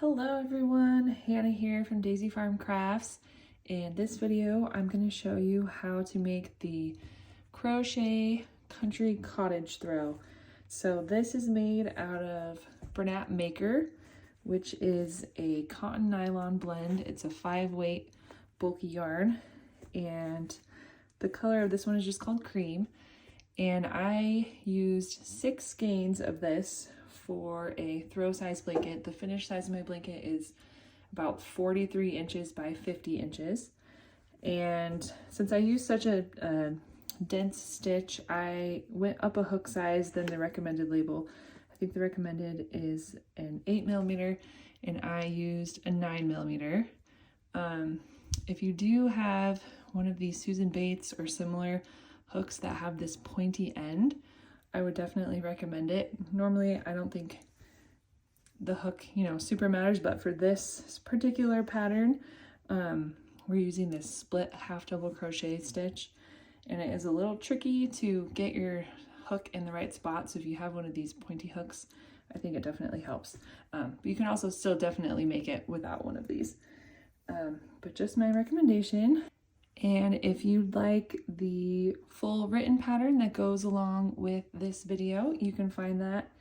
Hello everyone, Hannah here from Daisy Farm Crafts. In this video, I'm going to show you how to make the crochet country cottage throw. So this is made out of Bernat Maker, which is a cotton nylon blend. It's a 5-weight bulky yarn, and the color of this one is just called cream. And I used 6 skeins of this for a throw size blanket. The finished size of my blanket is about 43 inches by 50 inches. And since I used such a dense stitch, I went up a hook size than the recommended label. I think the recommended is an 8mm and I used a 9mm. If you do have one of these Susan Bates or similar hooks that have this pointy end, I would definitely recommend it. Normally, I don't think the hook, super matters, but for this particular pattern, we're using this split half double crochet stitch, and it is a little tricky to get your hook in the right spot. So if you have one of these pointy hooks, I think it definitely helps. But you can also still definitely make it without one of these. But just my recommendation. And if you'd like the full written pattern that goes along with this video, you can find that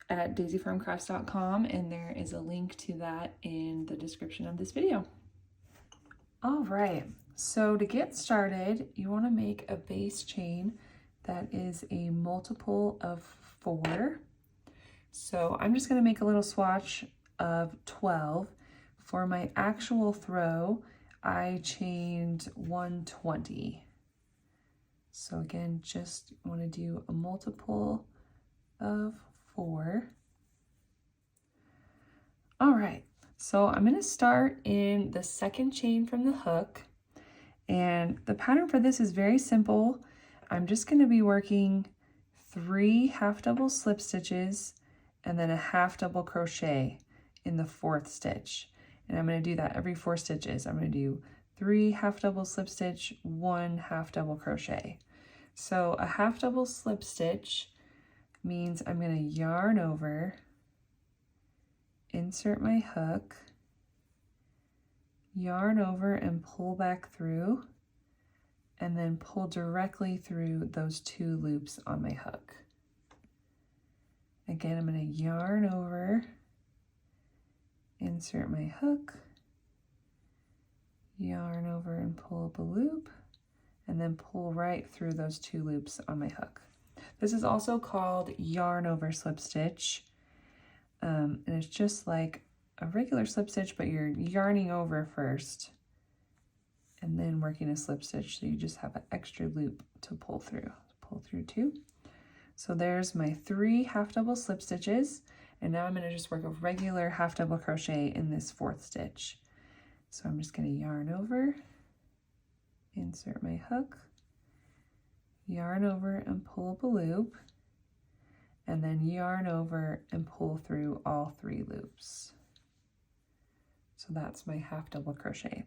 at daisyfarmcrafts.com, and there is a link to that in the description of this video. All right, so to get started, you want to make a base chain that is a multiple of 4. So I'm just going to make a little swatch of 12. For my actual throw, I chained 120. So again, just want to do a multiple of 4. All right, so I'm going to start in the second chain from the hook, and the pattern for this is very simple. I'm just going to be working 3 half double slip stitches and then a half double crochet in the 4th stitch. And I'm going to do that every 4 stitches. I'm going to do 3 half double slip stitch, 1 half double crochet. So a half double slip stitch means I'm going to yarn over, insert my hook, yarn over and pull back through, and then pull directly through those 2 loops on my hook. Again, I'm going to yarn over, insert my hook, yarn over and pull up a loop, and then pull right through those 2 loops on my hook. This is also called yarn over slip stitch, and it's just like a regular slip stitch, but you're yarning over first and then working a slip stitch, so you just have an extra loop to pull through 2. So there's my 3 half double slip stitches. And now I'm going to just work a regular half double crochet in this 4th stitch. So I'm just going to yarn over, insert my hook, yarn over and pull up a loop, and then yarn over and pull through all 3 loops. So that's my half double crochet.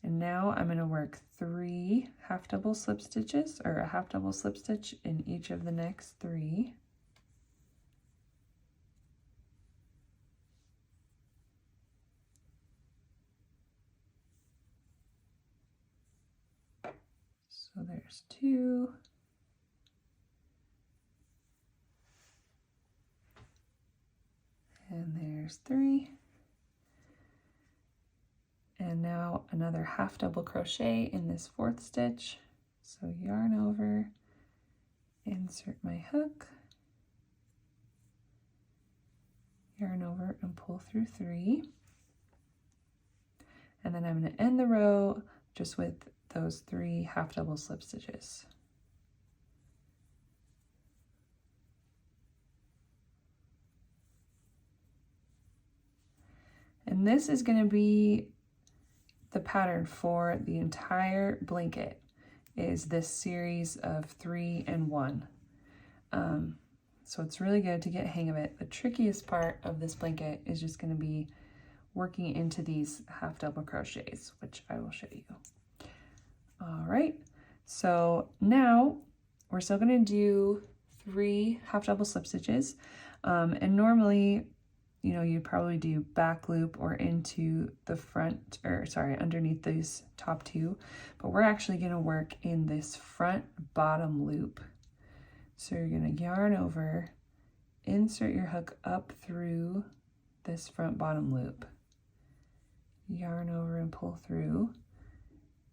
And now I'm going to work 3 half double slip stitches, or a half double slip stitch in each of the next 3. So there's 2, and there's 3, and now another half double crochet in this 4th stitch. So yarn over, insert my hook, yarn over and pull through 3, and then I'm going to end the row just with those 3 half double slip stitches. And this is going to be the pattern for the entire blanket, is this series of 3 and 1. So it's really good to get a hang of it. The trickiest part of this blanket is just going to be working into these half double crochets, which I will show you. All right, so now we're still going to do 3 half double slip stitches, and normally you know, you'd probably do back loop or into the front, or sorry, underneath these top two, but we're actually going to work in this front bottom loop. So you're going to yarn over, insert your hook up through this front bottom loop, yarn over and pull through,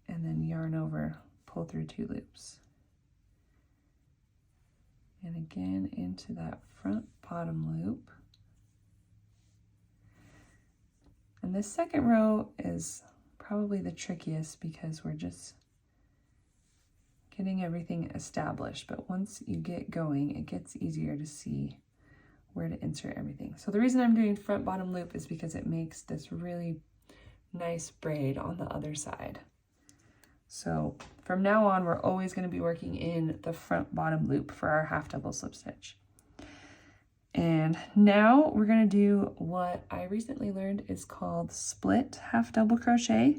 and then yarn over, pull through 2 loops. And again into that front bottom loop. And this second row is probably the trickiest because we're just getting everything established. But once you get going, it gets easier to see where to insert everything. So the reason I'm doing front bottom loop is because it makes this really nice braid on the other side. So from now on, we're always going to be working in the front bottom loop for our half double slip stitch. And now we're going to do what I recently learned is called split half double crochet.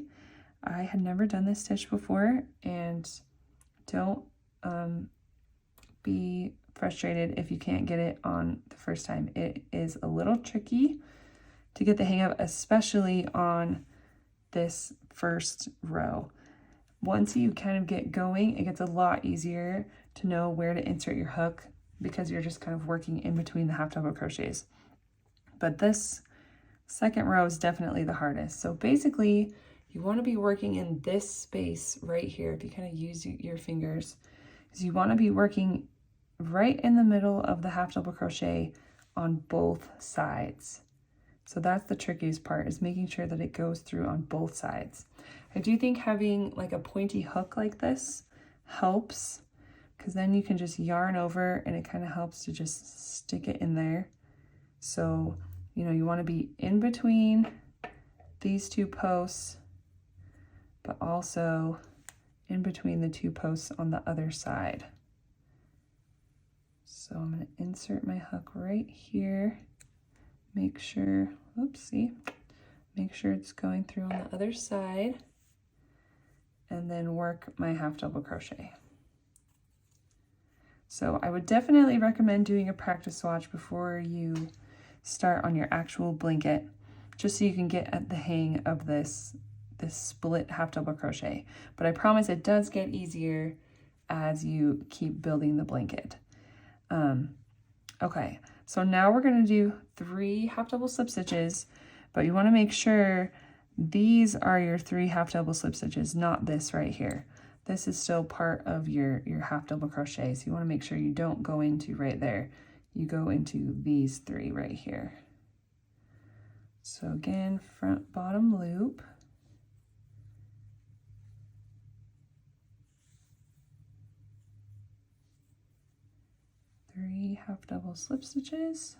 I had never done this stitch before, and don't be frustrated if you can't get it on the first time. It is a little tricky to get the hang of, especially on this first row. Once you kind of get going, it gets a lot easier to know where to insert your hook because you're just kind of working in between the half double crochets. But this second row is definitely the hardest. So basically, you want to be working in this space right here. If you kind of use your fingers, because you want to be working right in the middle of the half double crochet on both sides. So that's the trickiest part, is making sure that it goes through on both sides. I do think having like a pointy hook like this helps, because then you can just yarn over and it kind of helps to just stick it in there. So, you know, you want to be in between these 2 posts, but also in between the 2 posts on the other side. So I'm going to insert my hook right here. Make sure, oopsie, make sure it's going through on the other side, and then work my half double crochet. So I would definitely recommend doing a practice swatch before you start on your actual blanket, just so you can get at the hang of this split half double crochet. But I promise it does get easier as you keep building the blanket. Okay, so now we're going to do 3 half double slip stitches, but you want to make sure these are your 3 half double slip stitches, not this right here. This is still part of your half double crochet, so you want to make sure you don't go into right there. You go into these 3 right here. So again, front bottom loop. Three half double slip stitches,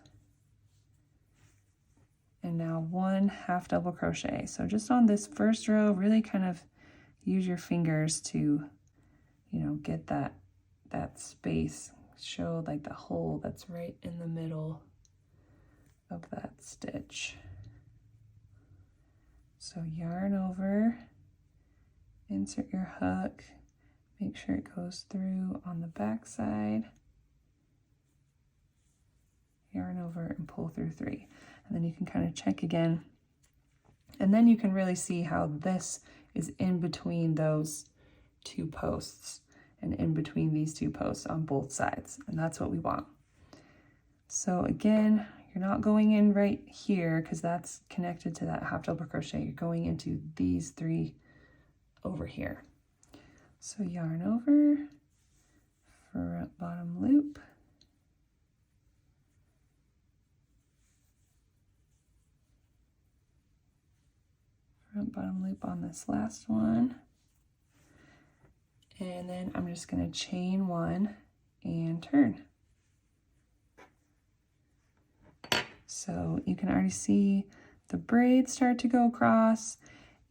and now 1 half double crochet. So just on this first row, really kind of use your fingers to, you know, get that space, show like the hole that's right in the middle of that stitch. So yarn over, insert your hook, make sure it goes through on the back side, yarn over and pull through 3. And then you can kind of check again. And then you can really see how this is in between those 2 posts and in between these 2 posts on both sides. And that's what we want. So again, you're not going in right here because that's connected to that half double crochet. You're going into these 3 over here. So yarn over, front bottom loop, front bottom loop on this last one, and then I'm just going to chain 1 and turn. So you can already see the braids start to go across,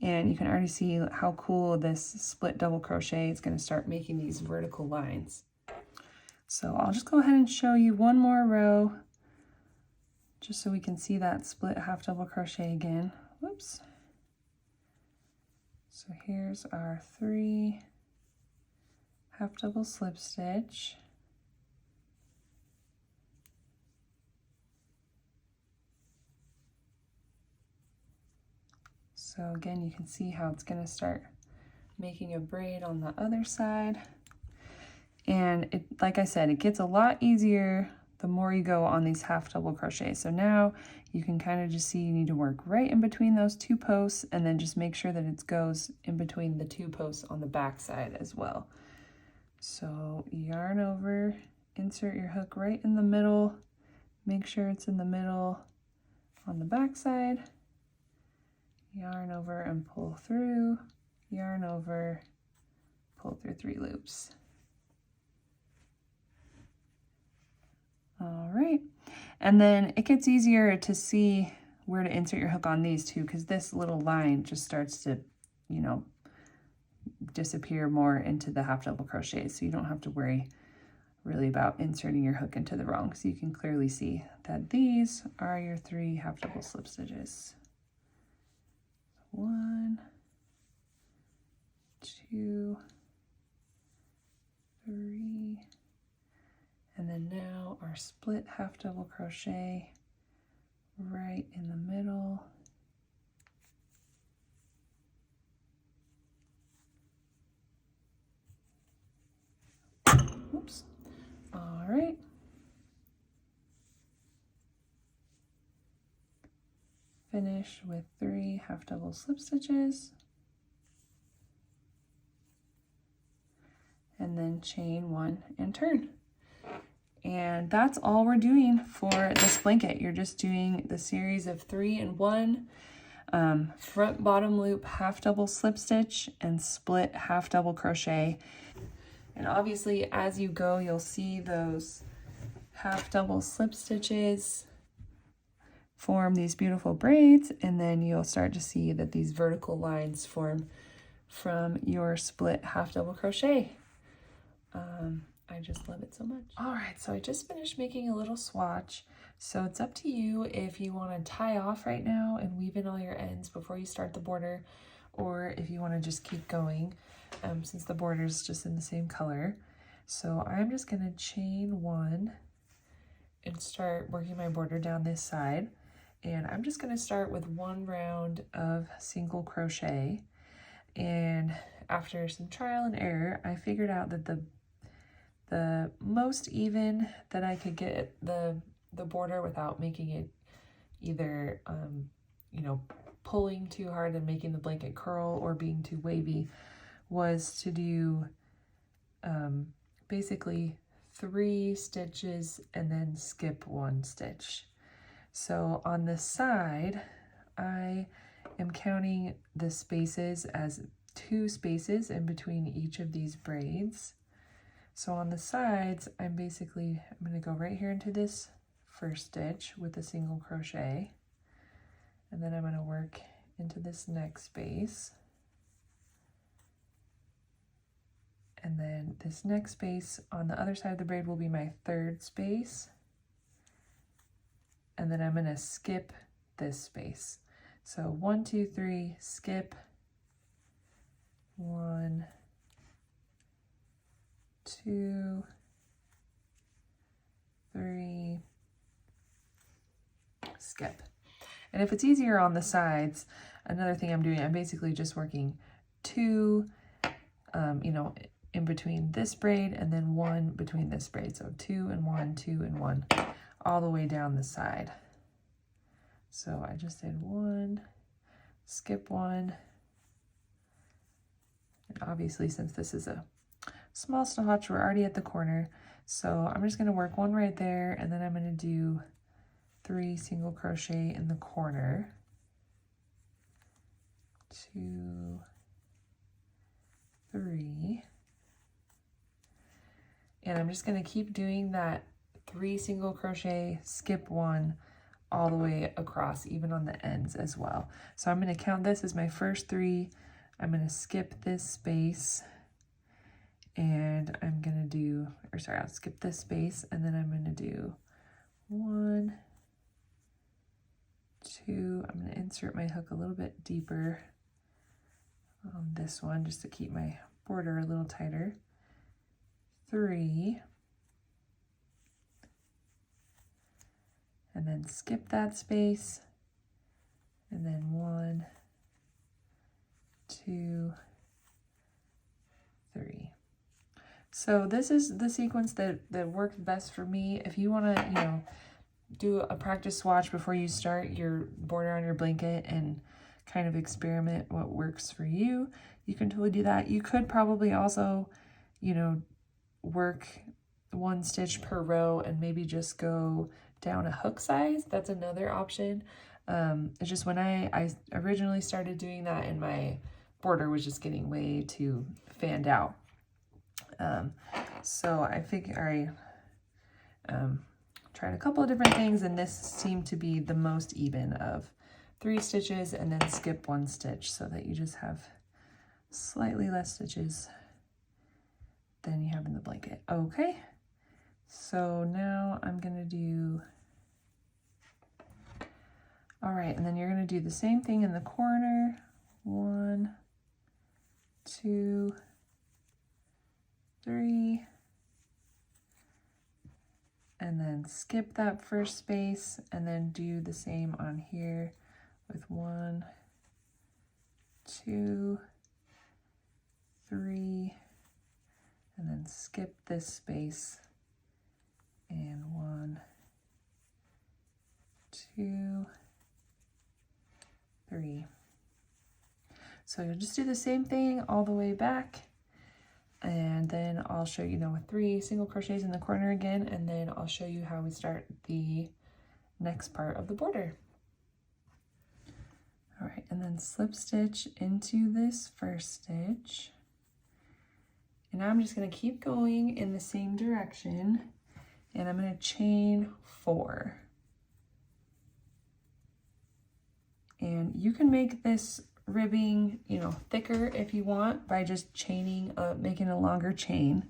and you can already see how cool this split double crochet is going to start making these vertical lines. So I'll just go ahead and show you one more row just so we can see that split half double crochet again. Whoops. So here's our 3 half double slip stitch. So again, you can see how it's going to start making a braid on the other side. And it, like I said, it gets a lot easier the more you go on these half double crochets. So now you can kind of just see you need to work right in between those two posts, and then just make sure that it goes in between the two posts on the back side as well. So yarn over, insert your hook right in the middle, make sure it's in the middle on the back side, yarn over and pull through, yarn over, pull through 3 loops. All right, and then it gets easier to see where to insert your hook on these two, because this little line just starts to, you know, disappear more into the half double crochet, so you don't have to worry really about inserting your hook into the wrong. So you can clearly see that these are your 3 half double slip stitches. 1, 2, 3. And then now our split half double crochet right in the middle. Oops. All right. Finish with 3 half double slip stitches. And then chain 1 and turn. And that's all we're doing for this blanket. You're just doing the series of 3 and 1, front bottom loop half double slip stitch and split half double crochet. And obviously as you go, you'll see those half double slip stitches form these beautiful braids, and then you'll start to see that these vertical lines form from your split half double crochet. I just love it so much. All right, so I just finished making a little swatch. So it's up to you if you want to tie off right now and weave in all your ends before you start the border, or if you want to just keep going since the border is just in the same color. So I'm just going to chain 1 and start working my border down this side. And I'm just going to start with 1 round of single crochet. And after some trial and error, I figured out that the most even that I could get the border without making it either, you know, pulling too hard and making the blanket curl or being too wavy, was to do basically 3 stitches and then skip 1 stitch. So on the side, I am counting the spaces as 2 spaces in between each of these braids. So on the sides, I'm going to go right here into this first stitch with a single crochet, and then I'm going to work into this next space, and then this next space on the other side of the braid will be my 3rd space, and then I'm going to skip this space. So 1, 2, 3, skip, 1, 2, 3, skip. And if it's easier on the sides, another thing I'm doing, I'm basically just working 2, you know, in between this braid, and then 1 between this braid. So 2 and 1, 2 and 1, all the way down the side. So I just did 1, skip 1. And obviously, since this is a small notch, we're already at the corner. So I'm just going to work 1 right there, and then I'm going to do 3 single crochet in the corner. 2, 3. And I'm just going to keep doing that 3 single crochet, skip 1, all the way across, even on the ends as well. So I'm going to count this as my first 3. I'm going to skip this space, and I'm going to do, or sorry, I'll skip this space, and then I'm going to do 1, 2. I'm going to insert my hook a little bit deeper on this one just to keep my border a little tighter. 3. And then skip that space, and then 1, 2, 3. So this is the sequence that worked best for me. If you want to, you know, do a practice swatch before you start your border on your blanket and kind of experiment what works for you, you can totally do that. You could probably also, you know, work 1 stitch per row and maybe just go down a hook size. That's another option. It's just when I originally started doing that and my border was just getting way too fanned out. So I figured I tried a couple of different things, and this seemed to be the most even of 3 stitches and then skip 1 stitch so that you just have slightly less stitches than you have in the blanket. Okay, so now I'm gonna do, all right, and then you're gonna do the same thing in the corner. 1, 2, 3, and then skip that first space and then do the same on here with 1, 2, 3, and then skip this space and 1, 2, 3. So you'll just do the same thing all the way back, and then I'll show you now with 3 single crochets in the corner again, and then I'll show you how we start the next part of the border. All right, and then slip stitch into this first stitch. And now I'm just gonna keep going in the same direction, and I'm gonna chain 4. And you can make this ribbing, you know, thicker if you want by just chaining, making a longer chain.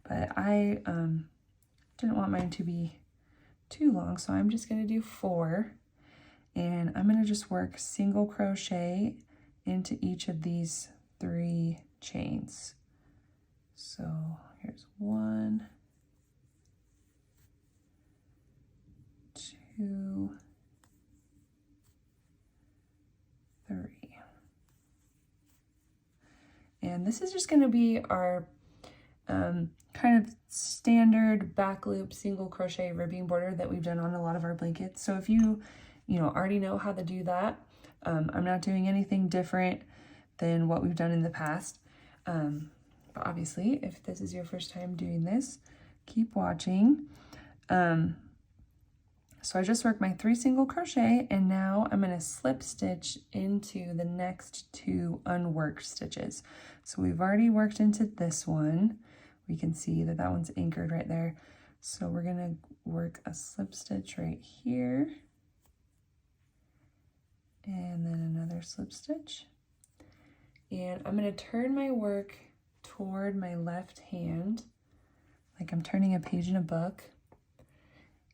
But I didn't want mine to be too long, so I'm just gonna do 4. And I'm gonna just work single crochet into each of these 3 chains. So here's 1, 2, 3. And this is just going to be our kind of standard back loop single crochet ribbing border that we've done on a lot of our blankets. So if you already know how to do that, I'm not doing anything different than what we've done in the past. But obviously, if this is your first time doing this, keep watching. So I just worked my 3 single crochet, and now I'm going to slip stitch into the next 2 unworked stitches. So we've already worked into this one. We can see that that one's anchored right there. So we're going to work a slip stitch right here, and then another slip stitch. And I'm going to turn my work toward my left hand, like I'm turning a page in a book.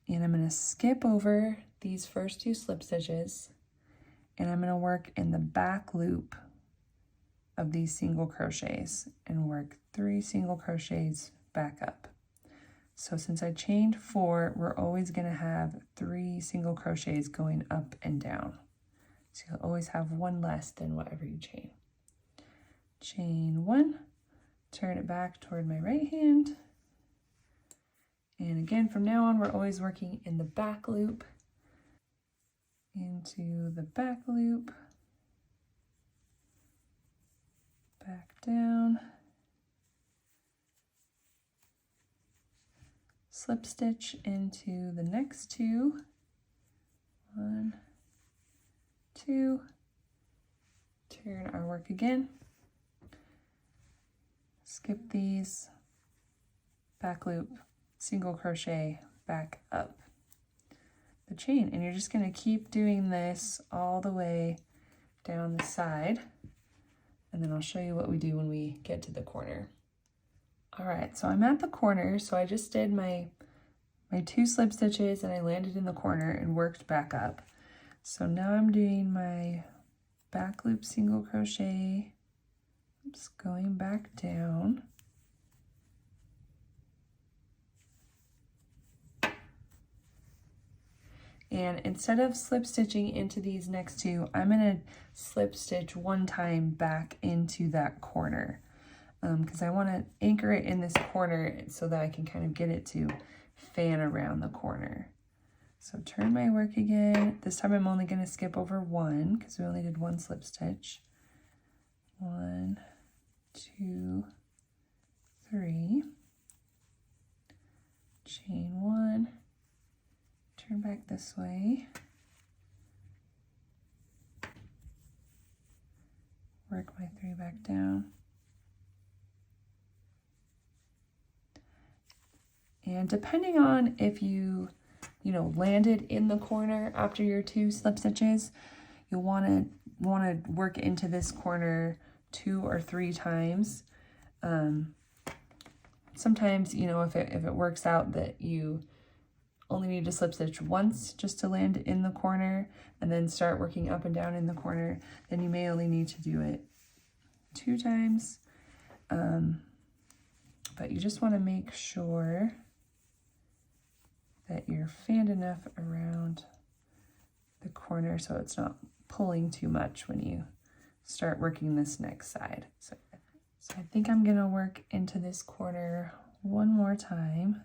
And I'm going to skip over these first 2 slip stitches, and I'm going to work in the back loop of these single crochets and work 3 single crochets back up. So since I chained 4, we're always going to have 3 single crochets going up and down. So you'll always have 1 less than whatever you chain. Chain 1, turn it back toward my right hand. And again, from now on, we're always working in the back loop, into the back loop, back down, slip stitch into the next 2, 1, 2, turn our work again, skip these, back loop, single crochet back up the chain, and you're just going to keep doing this all the way down the side, and then I'll show you what we do when we get to the corner. All right, so I'm at the corner, so I just did my 2 slip stitches and I landed in the corner and worked back up. So now I'm doing my back loop single crochet, oops, going back down, And instead of slip stitching into these next two, I'm gonna slip stitch one time back into that corner because I wanna anchor it in this corner so that I can kind of get it to fan around the corner. So turn my work again. This time I'm only gonna skip over one because we only did one slip stitch. 1, 2, 3. Chain 1. Turn back this way. Work my 3 back down. And depending on if you landed in the corner after your 2 slip stitches, you'll want to work into this corner 2 or 3 times. Sometimes, if it works out that you only need to slip stitch once just to land in the corner and then start working up and down in the corner, then you may only need to do it 2 times. But you just want to make sure that you're fanned enough around the corner so it's not pulling too much when you start working this next side. So I think I'm going to work into this corner one more time.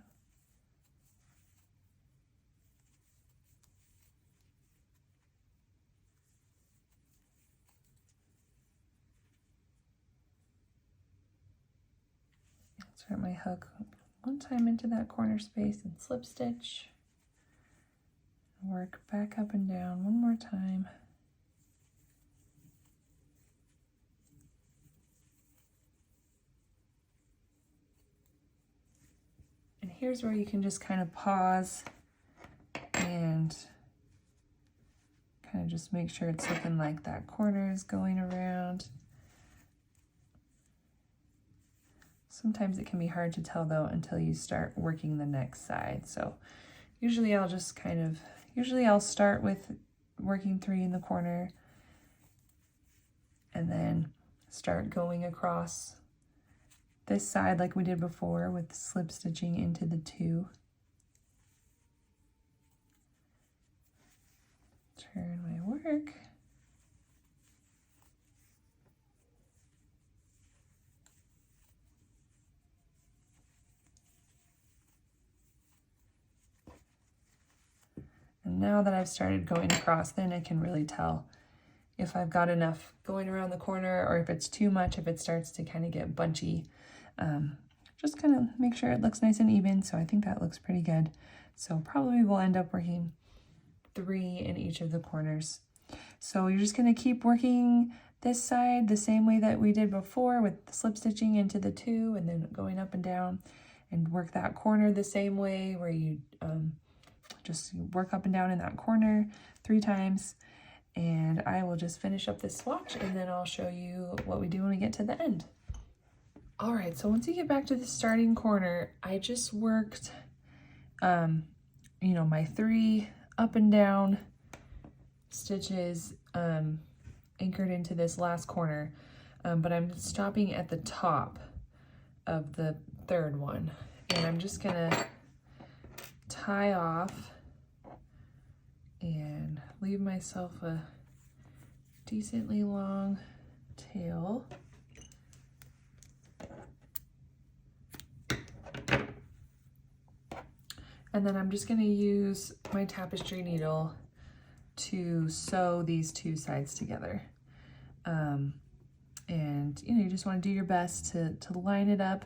Insert my hook one time into that corner space and slip stitch. Work back up and down one more time. And here's where you can just kind of pause and kind of just make sure it's looking like that corner is going around. Sometimes it can be hard to tell though until you start working the next side. So usually I'll start with working 3 in the corner and then start going across this side like we did before with slip stitching into the 2. Turn my work. And now that I've started going across, then I can really tell if I've got enough going around the corner or if it's too much, if it starts to kind of get bunchy. Just kind of make sure it looks nice and even. So I think that looks pretty good. So probably we'll end up working 3 in each of the corners. So you're just going to keep working this side the same way that we did before with the slip stitching into the 2 and then going up and down, and work that corner the same way where you just work up and down in that corner 3 times. And I will just finish up this swatch and then I'll show you what we do when we get to the end. All right, so once you get back to the starting corner, I just worked, my 3 up and down stitches anchored into this last corner, but I'm stopping at the top of the 3rd one. And I'm just gonna tie off and leave myself a decently long tail. And then I'm just going to use my tapestry needle to sew these 2 sides together. And you just want to do your best to line it up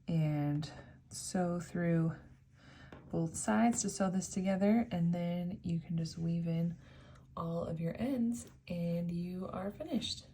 and sew through both sides to sew this together, and then you can just weave in all of your ends and you are finished.